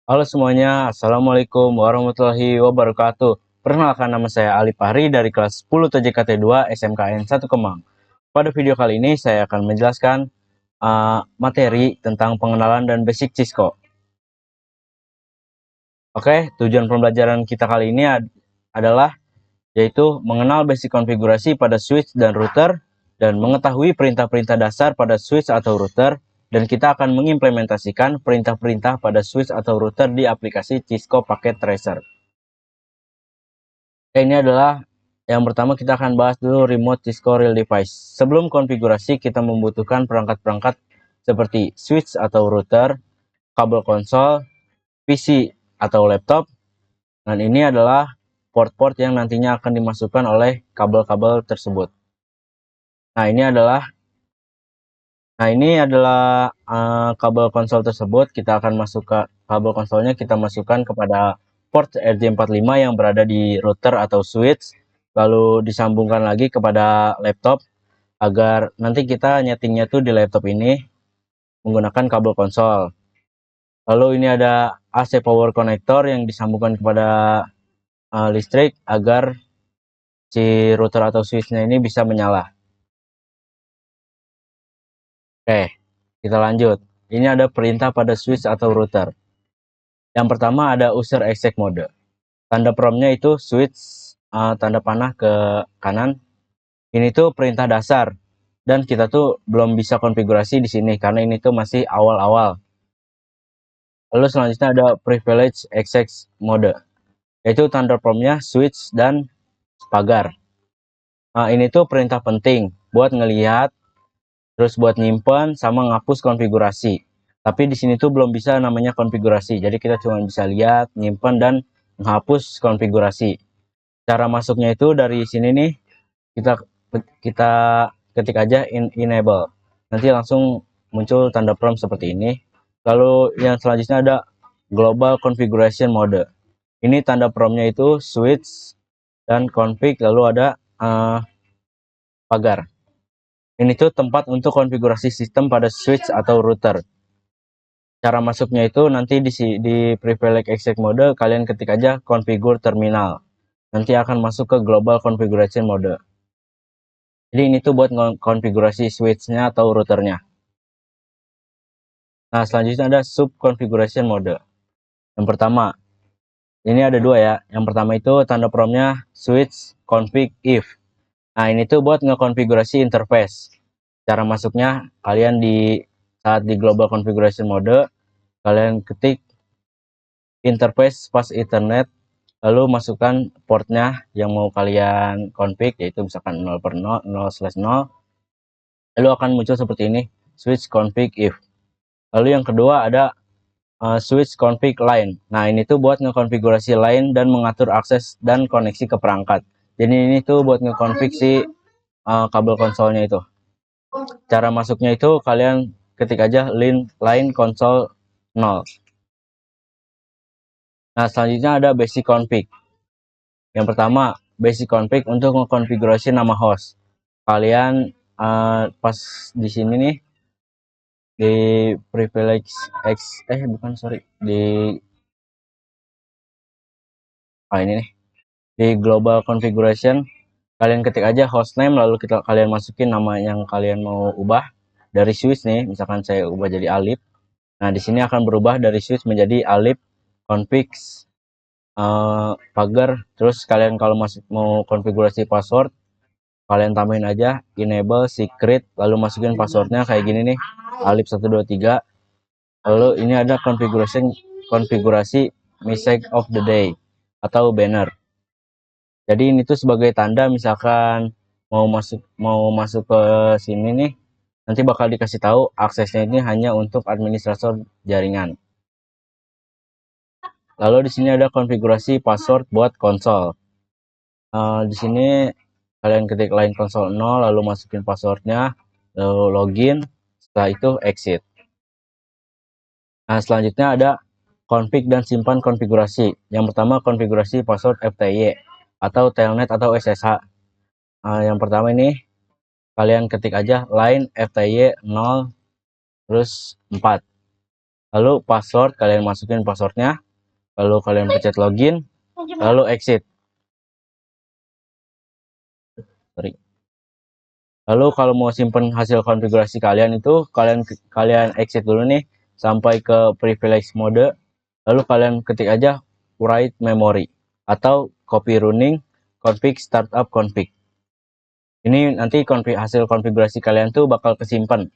Halo semuanya, Assalamualaikum warahmatullahi wabarakatuh. Perkenalkan, nama saya Ali Fahri dari kelas 10 TJKT 2 SMKN 1 Kemang. Pada video kali ini saya akan menjelaskan materi tentang pengenalan dan basic Cisco. Oke, tujuan pembelajaran kita kali ini adalah yaitu mengenal basic konfigurasi pada switch dan router, dan mengetahui perintah-perintah dasar pada switch atau router, dan kita akan mengimplementasikan perintah-perintah pada switch atau router di aplikasi Cisco Packet Tracer. Ini adalah yang pertama, kita akan bahas dulu remote Cisco Real Device. Sebelum konfigurasi, kita membutuhkan perangkat-perangkat seperti switch atau router, kabel konsol, PC atau laptop, dan ini adalah port-port yang nantinya akan dimasukkan oleh kabel-kabel tersebut. Nah, ini adalah kabel konsol tersebut. Kita akan masuk ke kabel konsolnya, kita masukkan kepada port RJ45 yang berada di router atau switch, lalu disambungkan lagi kepada laptop agar nanti kita nyetingnya tuh di laptop ini menggunakan kabel konsol. Lalu ini ada AC power connector yang disambungkan kepada listrik agar si router atau switchnya ini bisa menyala. Oke, kita lanjut. Ini ada perintah pada switch atau router. Yang pertama ada user exec mode. Tanda promptnya itu switch tanda panah ke kanan. Ini tuh perintah dasar, dan kita tuh belum bisa konfigurasi di sini karena ini tuh masih awal-awal. Lalu selanjutnya ada privilege exec mode, yaitu tanda promptnya switch dan pagar. Nah, ini tuh perintah penting buat ngelihat, terus buat nyimpen sama ngapus konfigurasi. Tapi di sini tuh belum bisa namanya konfigurasi, jadi kita cuma bisa lihat, nyimpen, dan menghapus konfigurasi. Cara masuknya itu dari sini nih, kita kita ketik aja enable, nanti langsung muncul tanda prompt seperti ini. Lalu yang selanjutnya ada global configuration mode. Ini tanda promptnya itu switch dan config, lalu ada pagar. Ini tuh tempat untuk konfigurasi sistem pada switch atau router. Cara masuknya itu nanti di privilege exec mode, kalian ketik aja configure terminal. Nanti akan masuk ke global configuration mode. Jadi ini tuh buat konfigurasi switch-nya atau routernya. Nah, selanjutnya ada sub configuration mode. Yang pertama, ini ada dua ya. Yang pertama itu tanda promptnya switch config if. Nah, ini tuh buat ngekonfigurasi interface. Cara masuknya, kalian saat di global configuration mode, kalian ketik interface pas ethernet, lalu masukkan portnya yang mau kalian config, yaitu misalkan 0/0, 0/0, lalu akan muncul seperti ini, switch config if. Lalu yang kedua ada switch config line. Nah, ini tuh buat ngekonfigurasi line dan mengatur akses dan koneksi ke perangkat. Jadi ini tuh buat ngekonfig si kabel konsolnya itu. Cara masuknya itu kalian ketik aja line console 0. Nah, selanjutnya ada basic config. Yang pertama, basic config untuk ngekonfigurasi nama host. Kalian pas di sini nih, di privilege X, di ini nih, di global configuration, kalian ketik aja hostname, lalu kalian masukin nama yang kalian mau ubah dari switch nih, misalkan saya ubah jadi Alip. Nah, di sini akan berubah dari switch menjadi Alip config pagar. Terus kalian kalau mau konfigurasi password, kalian tambahin aja enable secret, lalu masukin passwordnya kayak gini nih, Alip 123. Lalu ini ada konfigurasi message of the day atau banner. Jadi ini tuh sebagai tanda misalkan mau masuk ke sini nih, nanti bakal dikasih tahu aksesnya ini hanya untuk administrator jaringan. Lalu di sini ada konfigurasi password buat konsol. Di sini kalian ketik line konsol 0, lalu masukin passwordnya, lalu login, setelah itu exit. Nah, selanjutnya ada config dan simpan konfigurasi. Yang pertama, konfigurasi password FTY atau telnet atau SSH. Yang pertama ini kalian ketik aja line FTY 0 terus 4. lalu password kalian masukin passwordnya, lalu kalian pencet login, lalu exit. Sorry. Lalu kalau mau simpen hasil konfigurasi kalian itu kalian exit dulu nih sampai ke privilege mode, lalu kalian ketik aja write memory atau copy running config startup config. Ini nanti hasil konfigurasi kalian tuh bakal kesimpan.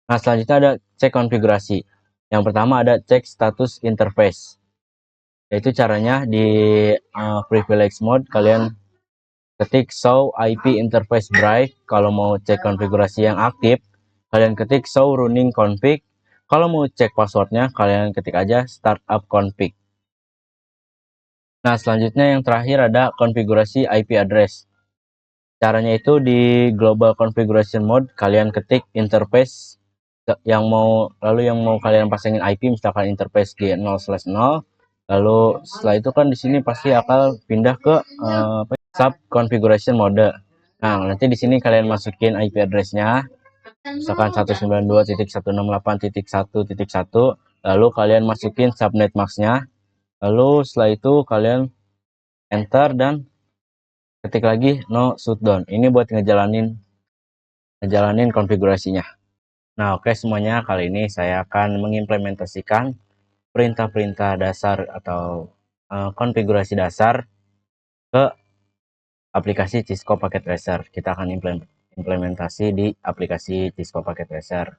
Nah, selanjutnya ada cek konfigurasi. Yang pertama ada cek status interface. Yaitu caranya di privilege mode kalian ketik show IP interface bright. Kalau mau cek konfigurasi yang aktif, kalian ketik show running config. Kalau mau cek passwordnya, kalian ketik aja startup config. Nah, selanjutnya yang terakhir ada konfigurasi IP address. Caranya itu di global configuration mode, kalian ketik interface yang mau kalian pasangin IP, misalkan interface G0/0. Lalu setelah itu kan di sini pasti akan pindah ke sub configuration mode. Nah, nanti di sini kalian masukin IP address-nya, misalkan 192.168.1.1, lalu kalian masukin subnet mask-nya. Lalu setelah itu kalian enter dan ketik lagi no shutdown. Ini buat ngejalanin konfigurasinya. Nah, oke semuanya, kali ini saya akan mengimplementasikan perintah-perintah dasar atau konfigurasi dasar ke aplikasi Cisco Packet Tracer. Kita akan implementasi di aplikasi Cisco Packet Tracer.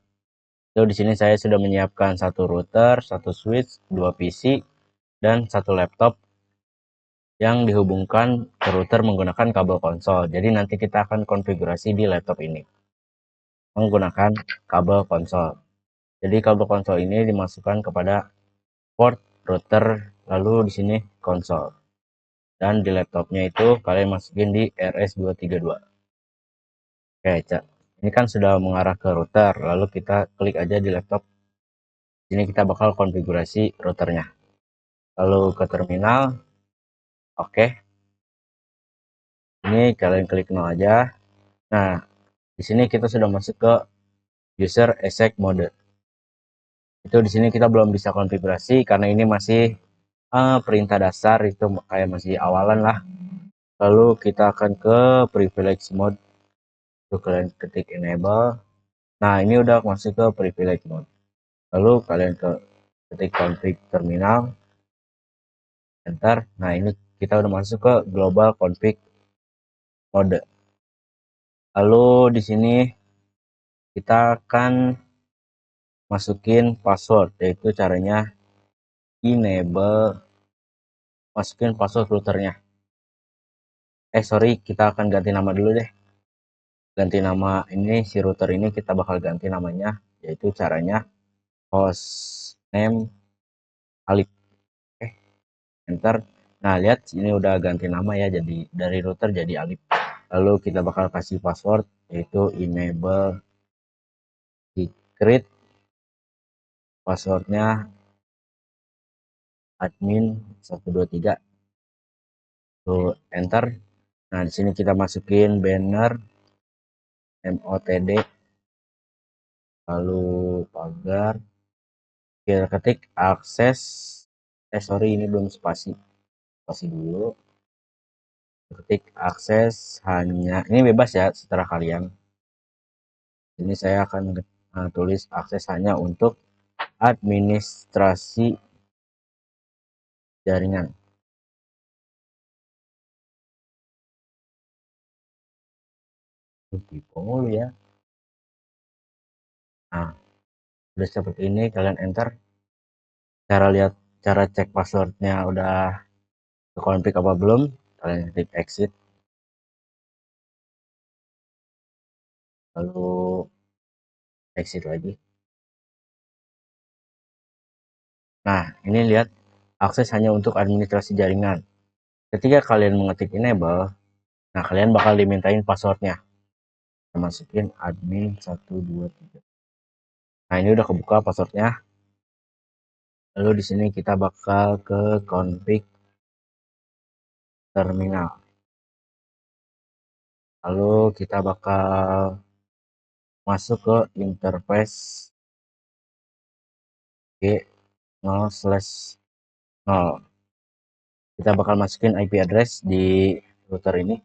So, di sini saya sudah menyiapkan satu router, satu switch, dua PC, dan satu laptop yang dihubungkan ke router menggunakan kabel konsol. Jadi nanti kita akan konfigurasi di laptop ini menggunakan kabel konsol. Jadi kabel konsol ini dimasukkan kepada port router, lalu di sini konsol. Dan di laptopnya itu kalian masukin di RS232. Oke, ini kan sudah mengarah ke router, lalu kita klik aja di laptop. Sini kita bakal konfigurasi routernya. Lalu ke terminal. Oke. Ini kalian klik no aja. Nah, di sini kita sudah masuk ke user exec mode. Itu di sini kita belum bisa konfigurasi karena ini masih perintah dasar, itu kayak masih awalan lah. Lalu kita akan ke privilege mode. Itu kalian ketik enable. Nah, ini udah masuk ke privilege mode. Lalu kalian ketik config terminal, enter. Nah, ini kita udah masuk ke global config mode. Lalu di sini kita akan masukin password, yaitu caranya enable, masukin password routernya. Sorry, kita akan ganti nama dulu deh. Ganti nama ini, si router ini kita bakal ganti namanya, yaitu caranya hostname Alip. Oke, enter. Nah, lihat ini udah ganti nama ya, jadi dari router jadi Alip. Lalu kita bakal kasih password, yaitu enable secret. Passwordnya admin 123. Tuh, enter. Nah, di sini kita masukin banner MOTD, lalu pagar. Kita ketik akses. Sorry, ini belum spasi. Spasi dulu. Ketik akses hanya, ini bebas ya, setelah kalian. Ini saya akan tulis akses hanya untuk administrasi jaringan. Tipe mulu ya. Nah, udah seperti ini, kalian enter. Cara cek passwordnya udah config apa belum, kalian klik exit, lalu exit lagi. Nah, ini lihat akses hanya untuk administrasi jaringan. Ketika kalian mengetik enable, nah kalian bakal dimintain passwordnya. Masukin admin 123. Nah, ini udah kebuka passwordnya. Lalu di sini kita bakal ke config terminal. Lalu kita bakal masuk ke interface G0/0. Kita bakal masukin IP address di router ini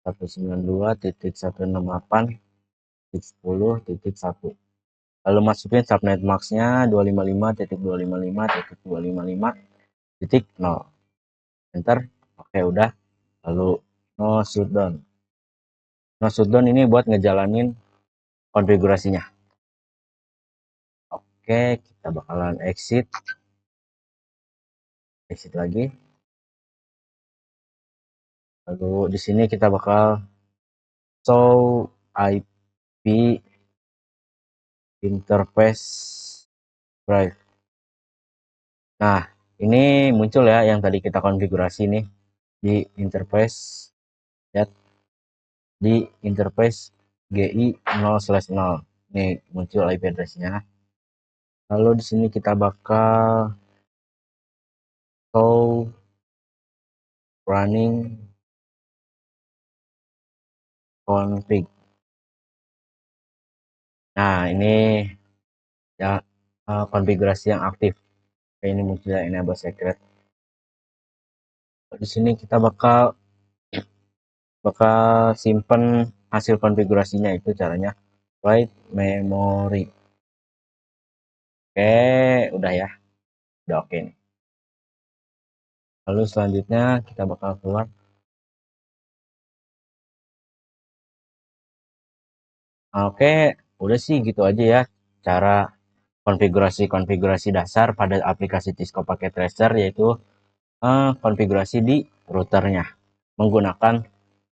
192.168.10.1. Lalu masukin subnet max-nya 255.255.255.0. Enter. Oke, udah. Lalu no shutdown. No shutdown ini buat ngejalanin konfigurasinya. Oke, kita bakalan exit lagi. Lalu di sini kita bakal show IP interface drive. Nah, ini muncul ya yang tadi kita konfigurasi nih di interface, lihat di interface GI 0/0. Nih muncul IP address-nya. Lalu di sini kita bakal show running config. Nah, ini ya konfigurasi yang aktif. Ini muncul ya enable secret. Di sini kita bakal simpen hasil konfigurasinya, itu caranya write memory. Oke, udah ya. Udah oke nih. Lalu selanjutnya kita bakal keluar. Oke, udah sih gitu aja ya cara konfigurasi dasar pada aplikasi Tisco Packet Tracer, yaitu konfigurasi di routernya menggunakan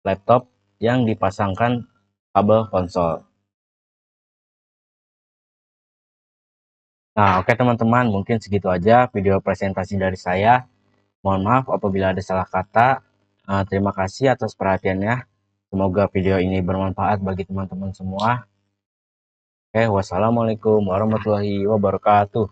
laptop yang dipasangkan kabel konsol. Nah, oke teman-teman, mungkin segitu aja video presentasi dari saya. Mohon maaf apabila ada salah kata. Terima kasih atas perhatiannya. Semoga video ini bermanfaat bagi teman-teman semua. Oke, wassalamualaikum warahmatullahi wabarakatuh.